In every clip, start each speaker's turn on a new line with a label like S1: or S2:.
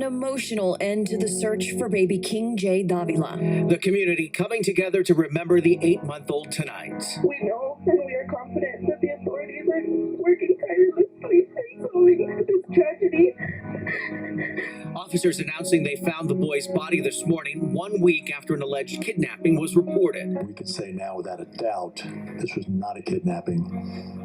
S1: an emotional end to the search for baby King J. Davila.
S2: The community coming together to remember the 8-month-old tonight.
S3: We know and we are confident that the authorities are working tirelessly in solving this tragedy.
S2: Officers announcing they found the boy's body this morning, 1 week after an alleged kidnapping was reported.
S4: We can say now without a doubt, this was not a kidnapping.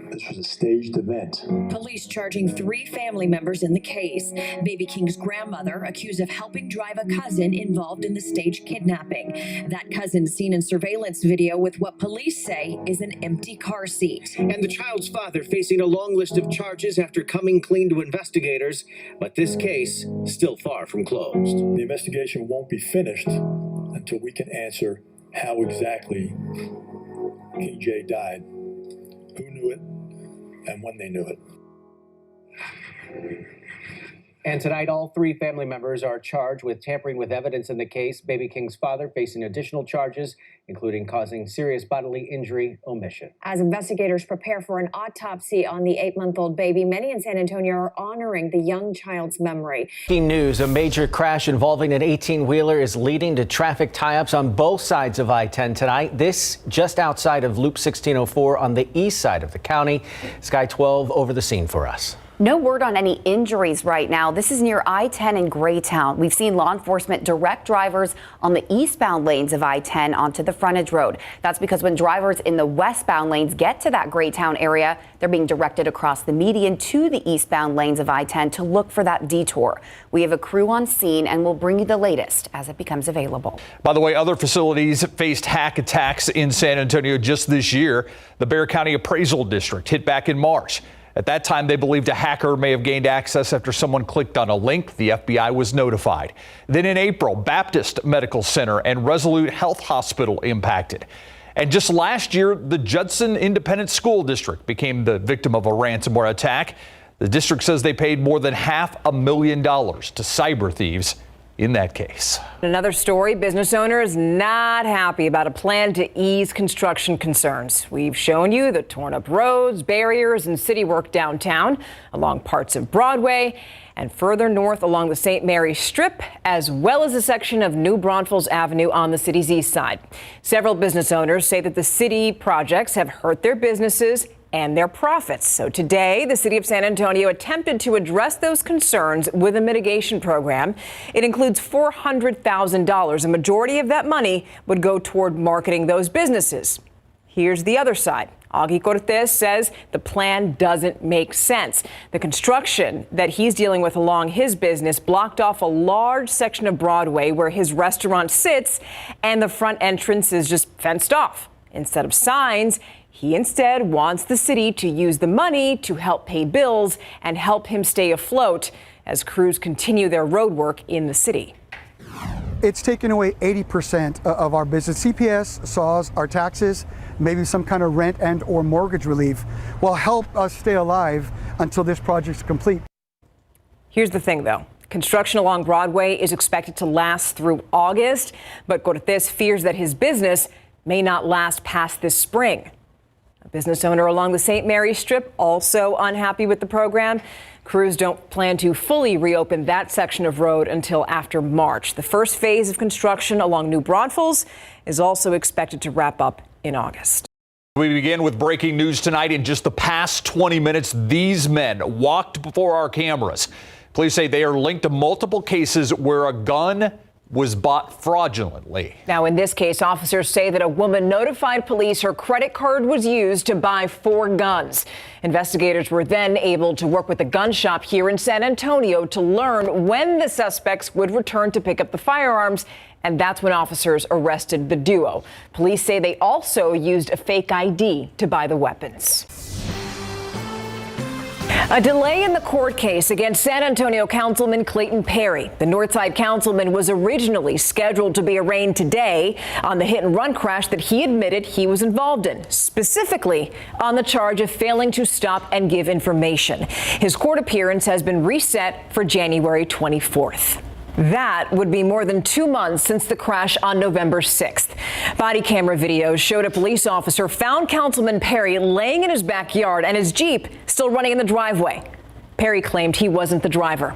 S4: This was a staged event.
S1: Police charging 3 family members in the case. Baby King's grandmother accused of helping drive a cousin involved in the staged kidnapping. That cousin seen in surveillance video with what police say is an empty car seat.
S2: And the child's father facing a long list of charges after coming clean to investigators, but this case still far from closed.
S4: The investigation won't be finished until we can answer how exactly King J died, who knew it, and when they knew it.
S5: And tonight, all 3 family members are charged with tampering with evidence in the case. Baby King's father facing additional charges, including causing serious bodily injury omission.
S6: As investigators prepare for an autopsy on the 8-month-old baby, many in San Antonio are honoring the young child's memory.
S7: News, a major crash involving an 18-wheeler is leading to traffic tie-ups on both sides of I-10 tonight. This just outside of Loop 1604 on the east side of the county. Sky 12 over the scene for us.
S8: No word on any injuries right now. This is near I-10 in Graytown. We've seen law enforcement direct drivers on the eastbound lanes of I-10 onto the frontage road. That's because when drivers in the westbound lanes get to that Graytown area, they're being directed across the median to the eastbound lanes of I-10 to look for that detour. We have a crew on scene and we'll bring you the latest as it becomes available.
S9: By the way, other facilities faced hack attacks in San Antonio just this year. The Bexar County Appraisal District hit back in March. At that time, they believed a hacker may have gained access after someone clicked on a link. The FBI was notified. Then in April, Baptist Medical Center and Resolute Health Hospital impacted. And just last year, the Judson Independent School District became the victim of a ransomware attack. The district says they paid more than $500,000 to cyber thieves in that case.
S10: Another story, business owners not happy about a plan to ease construction concerns. We've shown you the torn up roads, barriers, and city work downtown along parts of Broadway and further north along the St. Mary's Strip, as well as a section of New Braunfels Avenue on the city's east side. Several business owners say that the city projects have hurt their businesses and their profits. So today, the city of San Antonio attempted to address those concerns with a mitigation program. It includes $400,000. A majority of that money would go toward marketing those businesses. Here's the other side. Augie Cortez says the plan doesn't make sense. The construction that he's dealing with along his business blocked off a large section of Broadway where his restaurant sits, and the front entrance is just fenced off. Instead of signs, he instead wants the city to use the money to help pay bills and help him stay afloat as crews continue their road work in the city.
S11: It's taken away 80% of our business. CPS, SAWS, our taxes, maybe some kind of rent and or mortgage relief will help us stay alive until this project's complete.
S10: Here's the thing, though. Construction along Broadway is expected to last through August, but Cortez fears that his business may not last past this spring. A business owner along the St. Mary's Strip also unhappy with the program. Crews don't plan to fully reopen that section of road until after March. The first phase of construction along New Braunfels is also expected to wrap up in August.
S9: We begin with breaking news tonight. In just the past 20 minutes, these men walked before our cameras. Police say they are linked to multiple cases where a gun was bought fraudulently.
S10: Now, in this case, officers say that a woman notified police her credit card was used to buy 4 guns. Investigators were then able to work with a gun shop here in San Antonio to learn when the suspects would return to pick up the firearms, and that's when officers arrested the duo. Police say they also used a fake ID to buy the weapons. A delay in the court case against San Antonio Councilman Clayton Perry. The Northside councilman was originally scheduled to be arraigned today on the hit-and-run crash that he admitted he was involved in, specifically on the charge of failing to stop and give information. His court appearance has been reset for January 24th. That would be more than 2 months since the crash on November 6th. Body camera videos showed a police officer found Councilman Perry laying in his backyard and his Jeep still running in the driveway. Perry claimed he wasn't the driver.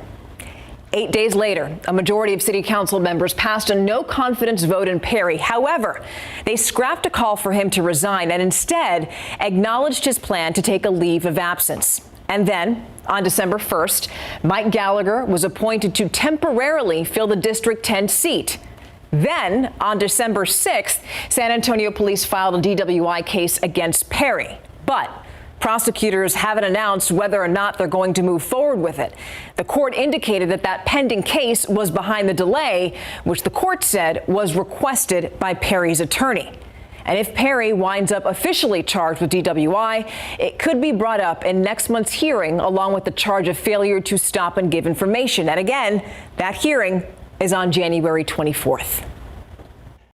S10: 8 days later, a majority of city council members passed a no confidence vote in Perry. However, they scrapped a call for him to resign and instead acknowledged his plan to take a leave of absence. And then, on December 1st, Mike Gallagher was appointed to temporarily fill the District 10 seat. Then, on December 6th, San Antonio police filed a DWI case against Perry. But prosecutors haven't announced whether or not they're going to move forward with it. The court indicated that pending case was behind the delay, which the court said was requested by Perry's attorney. And if Perry winds up officially charged with DWI, it could be brought up in next month's hearing, along with the charge of failure to stop and give information. And again, that hearing is on January 24th.